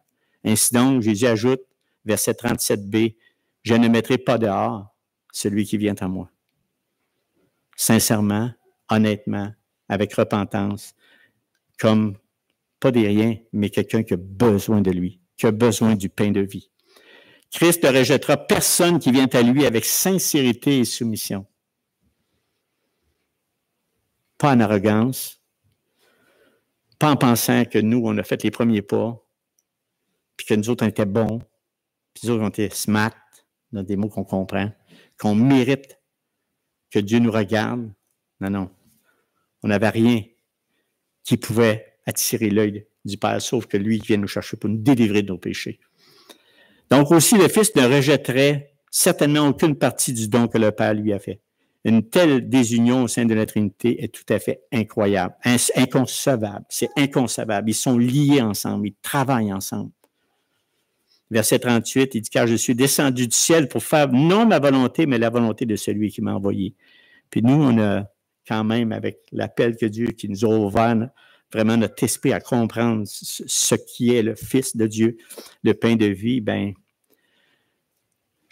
Ainsi donc, Jésus ajoute, verset 37b, « Je ne mettrai pas dehors celui qui vient à moi. » Sincèrement, honnêtement, avec repentance, comme pas des riens, mais quelqu'un qui a besoin de lui, qui a besoin du pain de vie. Christ ne rejettera personne qui vient à lui avec sincérité et soumission. Pas en arrogance, pas en pensant que nous, on a fait les premiers pas, puis que nous autres, on était bons, puis nous autres, on était smart, dans des mots qu'on comprend, qu'on mérite que Dieu nous regarde. Non. On n'avait rien qui pouvait attirer l'œil du Père, sauf que lui qui vient nous chercher pour nous délivrer de nos péchés. Donc aussi, le Fils ne rejetterait certainement aucune partie du don que le Père lui a fait. Une telle désunion au sein de la Trinité est tout à fait incroyable, inconcevable. C'est inconcevable. Ils sont liés ensemble, ils travaillent ensemble. Verset 38, il dit « Car je suis descendu du ciel pour faire non ma volonté, mais la volonté de celui qui m'a envoyé. » Puis nous, on a quand même, avec l'appel que Dieu qui nous a ouvert vraiment notre esprit à comprendre ce qui est le Fils de Dieu, le pain de vie, bien,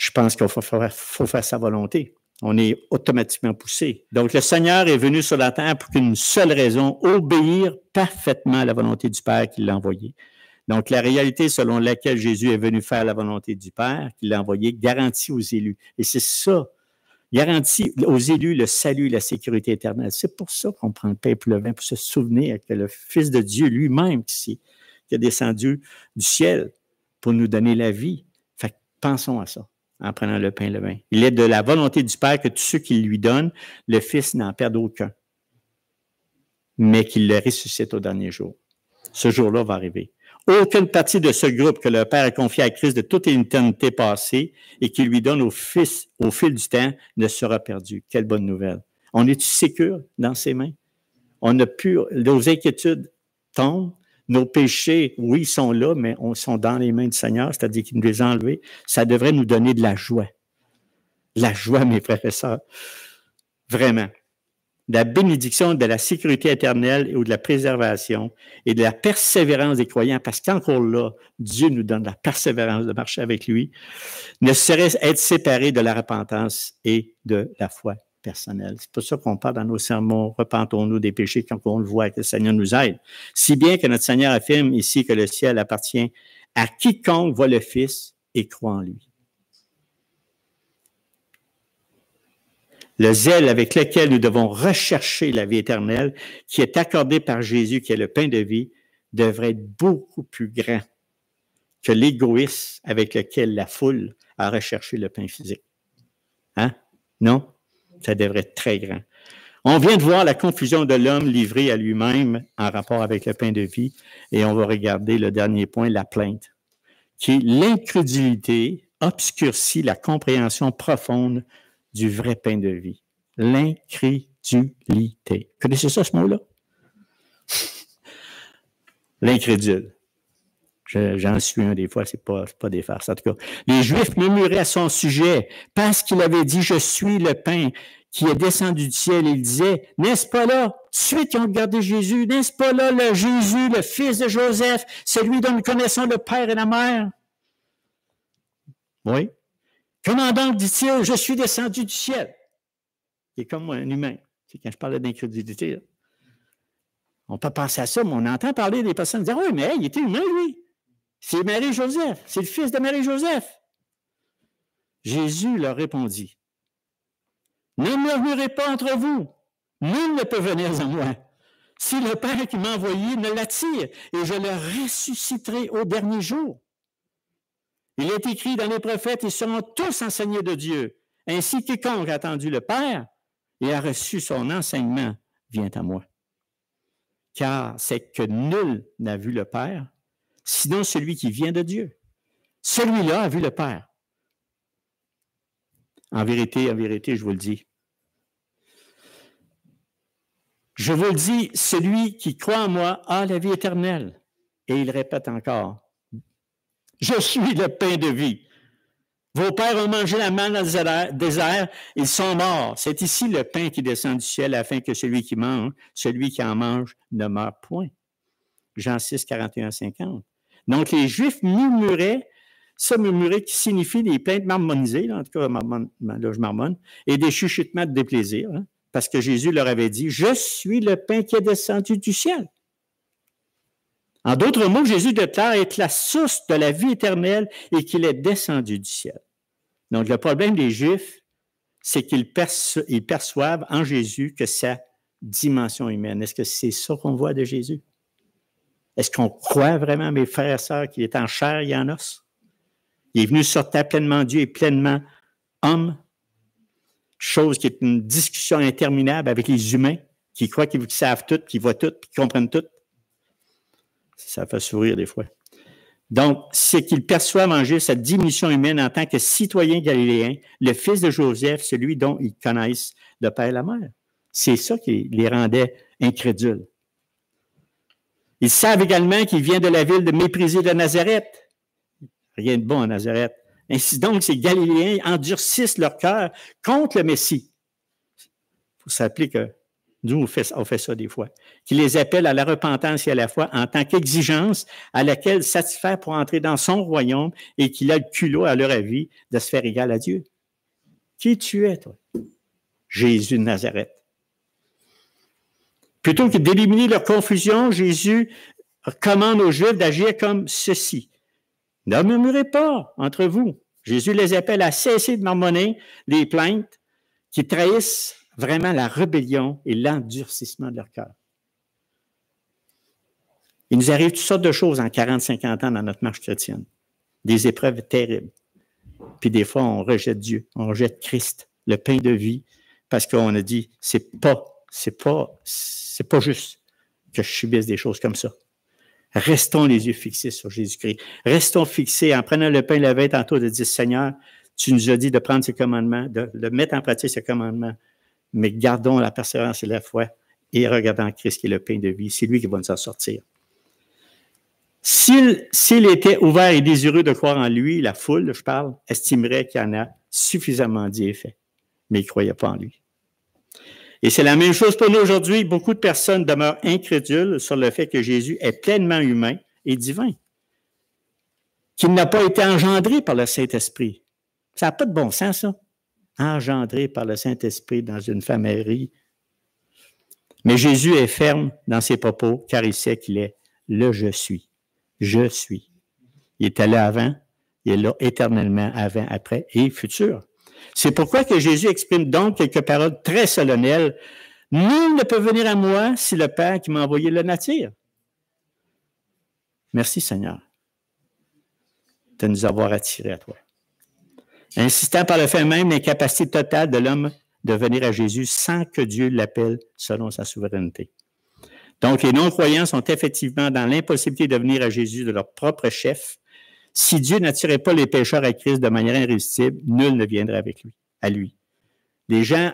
je pense qu'il faut faire sa volonté. On est automatiquement poussé. Donc, le Seigneur est venu sur la terre pour qu'une seule raison, obéir parfaitement à la volonté du Père qui l'a envoyé. Donc, la réalité selon laquelle Jésus est venu faire la volonté du Père, qui l'a envoyé, garantit aux élus. Et c'est ça, garantit aux élus le salut et la sécurité éternelle. C'est pour ça qu'on prend le pain et le vin, pour se souvenir que le Fils de Dieu lui-même, qui est descendu du ciel pour nous donner la vie. Fait que pensons à ça en prenant le pain et le vin. Il est de la volonté du Père que tous ceux qui lui donnent, le Fils n'en perde aucun, mais qu'il le ressuscite au dernier jour. Ce jour-là va arriver. Aucune partie de ce groupe que le Père a confié à Christ de toute éternité passée et qui lui donne au Fils au fil du temps ne sera perdue. Quelle bonne nouvelle. On est-tu sécure dans ses mains? On n'a plus, nos inquiétudes tombent. Nos péchés, oui, sont là, mais ils sont dans les mains du Seigneur, c'est-à-dire qu'il nous les a enlevés. Ça devrait nous donner de la joie. De la joie, mes frères et sœurs. Vraiment. De la bénédiction, de la sécurité éternelle ou de la préservation et de la persévérance des croyants, parce qu'encore là, Dieu nous donne la persévérance de marcher avec lui, ne serait être séparé de la repentance et de la foi personnelle. C'est pour ça qu'on parle dans nos sermons, repentons-nous des péchés quand on le voit, que le Seigneur nous aide. Si bien que notre Seigneur affirme ici que le ciel appartient à quiconque voit le Fils et croit en lui. Le zèle avec lequel nous devons rechercher la vie éternelle, qui est accordée par Jésus, qui est le pain de vie, devrait être beaucoup plus grand que l'égoïsme avec lequel la foule a recherché le pain physique. Hein? Non? Ça devrait être très grand. On vient de voir la confusion de l'homme livré à lui-même en rapport avec le pain de vie, et on va regarder le dernier point, la plainte, qui est l'incrédulité obscurcit la compréhension profonde du vrai pain de vie. L'incrédulité. Connaissez ça, ce mot-là? L'incrédule. J'en suis un des fois, c'est pas des farces. En tout cas, les Juifs murmuraient à son sujet parce qu'il avait dit « Je suis le pain qui est descendu du ciel ». Il disait « N'est-ce pas là, ceux qui ont regardé Jésus, n'est-ce pas là le Jésus, le fils de Joseph, celui dont nous connaissons le père et la mère? » Oui. « Comment donc, dit-il, je suis descendu du ciel? » C'est comme moi, un humain. C'est quand je parlais d'incrédulité. Là. On peut penser à ça, mais on entend parler des personnes dire « Oui, mais hey, il était humain, lui. C'est Marie-Joseph. C'est le fils de Marie-Joseph. » Jésus leur répondit « Ne murmurez pas entre vous. Nul ne peut venir à moi. Si le Père qui m'a envoyé me l'attire, et je le ressusciterai au dernier jour. Il est écrit dans les prophètes, ils seront tous enseignés de Dieu. Ainsi, quiconque a entendu le Père et a reçu son enseignement vient à moi. Car c'est que nul n'a vu le Père, sinon celui qui vient de Dieu. Celui-là a vu le Père. En vérité, je vous le dis. Je vous le dis, celui qui croit en moi a la vie éternelle. Et il répète encore, je suis le pain de vie. Vos pères ont mangé la manne dans le désert, ils sont morts. C'est ici le pain qui descend du ciel afin que celui qui en mange, ne meure point. Jean 6, 41, 50. Donc, les Juifs murmuraient qui signifie des plaintes marmonisées, là, en tout cas, là, je marmonne, et des chuchotements de déplaisir, hein, parce que Jésus leur avait dit, « Je suis le pain qui est descendu du ciel. » En d'autres mots, Jésus déclare être la source de la vie éternelle et qu'il est descendu du ciel. Donc, le problème des Juifs, c'est qu'ils perçoivent en Jésus que sa dimension humaine. Est-ce que c'est ça qu'on voit de Jésus? Est-ce qu'on croit vraiment, mes frères et sœurs, qu'il est en chair et en os? Il est venu sur terre pleinement Dieu et pleinement homme, chose qui est une discussion interminable avec les humains qui croient qu'ils savent tout, qu'ils voient tout, qu'ils comprennent tout. Ça fait sourire des fois. Donc, c'est qu'ils perçoivent en Jésus cette diminution humaine en tant que citoyen galiléen, le fils de Joseph, celui dont ils connaissent le père et la mère. C'est ça qui les rendait incrédules. Ils savent également qu'il vient de la ville de méprisée de Nazareth. Rien de bon à Nazareth. Ainsi donc, ces Galiléens endurcissent leur cœur contre le Messie. Il faut s'appeler que Nous, on fait ça des fois. Qui les appelle à la repentance et à la foi en tant qu'exigence à laquelle satisfaire pour entrer dans son royaume et qu'il a le culot à leur avis de se faire égal à Dieu. Qui tu es, toi? Jésus de Nazareth. Plutôt que d'éliminer leur confusion, Jésus commande aux Juifs d'agir comme ceci. Ne murmurez pas entre vous. Jésus les appelle à cesser de marmonner les plaintes qui trahissent vraiment la rébellion et l'endurcissement de leur cœur. Il nous arrive toutes sortes de choses en 40-50 ans dans notre marche chrétienne. Des épreuves terribles. Puis des fois, on rejette Dieu, on rejette Christ, le pain de vie, parce qu'on a dit, c'est pas juste que je subisse des choses comme ça. Restons les yeux fixés sur Jésus-Christ. Restons fixés en prenant le pain la veille tantôt de dire, Seigneur, tu nous as dit de prendre ces commandements, de mettre en pratique ces commandements, mais gardons la persévérance et la foi et regardons Christ qui est le pain de vie. C'est lui qui va nous en sortir. S'il était ouvert et désireux de croire en lui, la foule, je parle, estimerait qu'il en a suffisamment dit et fait, mais il ne croyait pas en lui. Et c'est la même chose pour nous aujourd'hui. Beaucoup de personnes demeurent incrédules sur le fait que Jésus est pleinement humain et divin, qu'il n'a pas été engendré par le Saint-Esprit. Ça n'a pas de bon sens, ça. Engendré par le Saint-Esprit dans une femme Marie. Mais Jésus est ferme dans ses propos, car il sait qu'il est le « je suis ». Je suis. Il était là avant, il est là éternellement avant, après et futur. C'est pourquoi que Jésus exprime donc quelques paroles très solennelles. « Nul ne peut venir à moi si le Père qui m'a envoyé le n'attire. » Merci Seigneur de nous avoir attirés à toi. Insistant par le fait même l'incapacité totale de l'homme de venir à Jésus sans que Dieu l'appelle selon sa souveraineté. Donc, les non-croyants sont effectivement dans l'impossibilité de venir à Jésus de leur propre chef. Si Dieu n'attirait pas les pécheurs à Christ de manière irrésistible, nul ne viendrait à lui. Les gens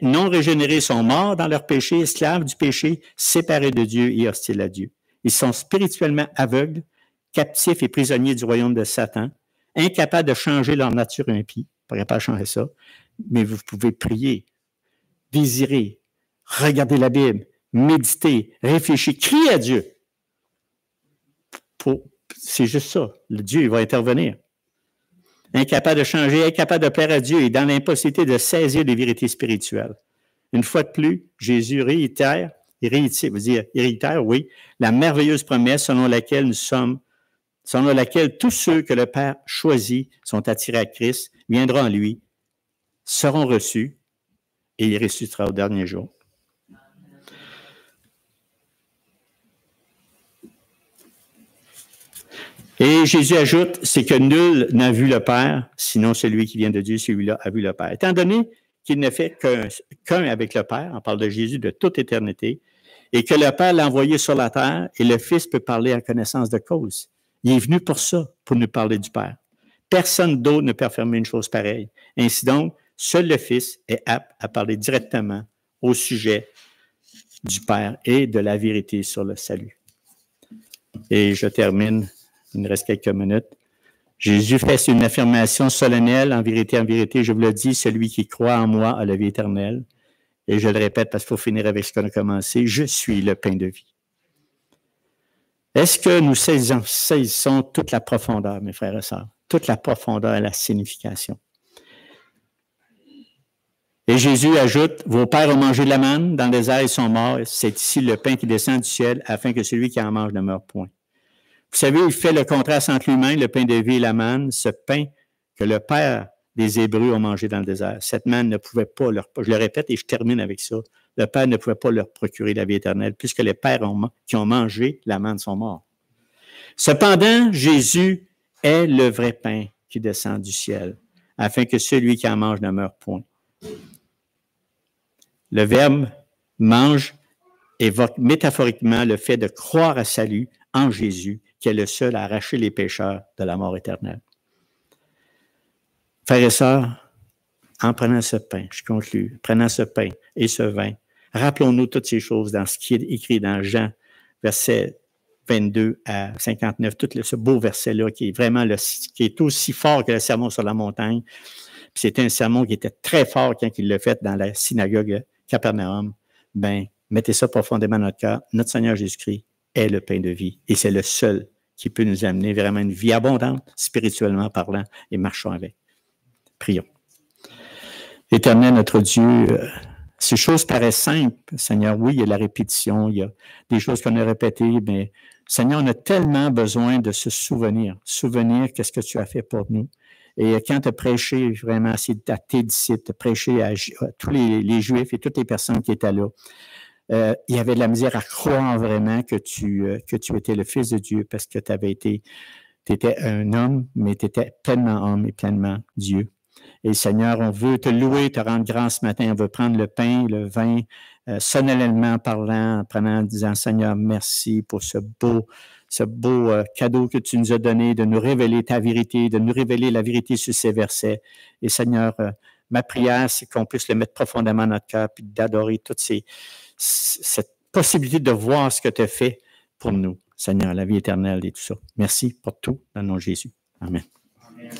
non régénérés sont morts dans leur péché, esclaves du péché, séparés de Dieu et hostiles à Dieu. Ils sont spirituellement aveugles, captifs et prisonniers du royaume de Satan, incapables de changer leur nature impie. Vous ne pourrez pas changer ça, mais vous pouvez prier, désirer, regarder la Bible, méditer, réfléchir, crier à Dieu. C'est juste ça. Le Dieu, il va intervenir. Incapable de changer, incapable de plaire à Dieu et dans l'impossibilité de saisir les vérités spirituelles. Une fois de plus, Jésus réitère, oui, la merveilleuse promesse selon laquelle tous ceux que le Père choisit sont attirés à Christ, viendront en lui, seront reçus et il ressuscitera au dernier jour. Et Jésus ajoute, c'est que nul n'a vu le Père, sinon celui qui vient de Dieu, celui-là a vu le Père. Étant donné qu'il ne fait qu'un avec le Père, on parle de Jésus de toute éternité, et que le Père l'a envoyé sur la terre, et le Fils peut parler en connaissance de cause. Il est venu pour ça, pour nous parler du Père. Personne d'autre ne peut affirmer une chose pareille. Ainsi donc, seul le Fils est apte à parler directement au sujet du Père et de la vérité sur le salut. Et je termine. Il me reste quelques minutes. Jésus fait une affirmation solennelle, en vérité, je vous le dis, celui qui croit en moi a la vie éternelle. Et je le répète parce qu'il faut finir avec ce qu'on a commencé, je suis le pain de vie. Est-ce que nous saisissons toute la profondeur, mes frères et sœurs, toute la profondeur et la signification? Et Jésus ajoute, vos pères ont mangé de la manne, dans le désert ils sont morts, c'est ici le pain qui descend du ciel, afin que celui qui en mange ne meure point. Vous savez, il fait le contraste entre lui-même, le pain de vie et la manne, ce pain que le Père des Hébreux ont mangé dans le désert. Cette manne ne pouvait pas je le répète et je termine avec ça, le Père ne pouvait pas leur procurer la vie éternelle, puisque les pères qui ont mangé la manne sont morts. Cependant, Jésus est le vrai pain qui descend du ciel, afin que celui qui en mange ne meure point. Le verbe mange évoque métaphoriquement le fait de croire à salut en Jésus, qui est le seul à arracher les pécheurs de la mort éternelle. Frères et sœurs, en prenant ce pain, je conclus, prenant ce pain et ce vin, rappelons-nous toutes ces choses dans ce qui est écrit dans Jean, verset 22 à 59, tout ce beau verset-là qui est vraiment qui est aussi fort que le sermon sur la montagne. Puis c'était un sermon qui était très fort quand il l'a fait dans la synagogue Capernaum. ben, mettez ça profondément dans notre cœur. Notre Seigneur Jésus-Christ est le pain de vie et c'est le seul qui peut nous amener vraiment une vie abondante, spirituellement parlant, et marchons avec. Prions. Éternel, notre Dieu, ces choses paraissent simples, Seigneur. Oui, il y a la répétition, il y a des choses qu'on a répétées, mais Seigneur, on a tellement besoin de se souvenir qu'est-ce que tu as fait pour nous. Et quand tu as prêché vraiment à tes disciples, tu as prêché à tous les Juifs et toutes les personnes qui étaient là, il y avait de la misère à croire vraiment que tu étais le Fils de Dieu parce que tu étais un homme, mais tu étais pleinement homme et pleinement Dieu. Et Seigneur, on veut te louer, te rendre grâce ce matin. On veut prendre le pain, le vin, solennellement parlant, en disant, Seigneur, merci pour ce beau cadeau que tu nous as donné, de nous révéler ta vérité, de nous révéler la vérité sur ces versets. Et Seigneur, ma prière, c'est qu'on puisse le mettre profondément dans notre cœur, puis d'adorer cette possibilité de voir ce que tu as fait pour nous, Seigneur, la vie éternelle et tout ça. Merci pour tout, dans le nom de Jésus. Amen. Amen.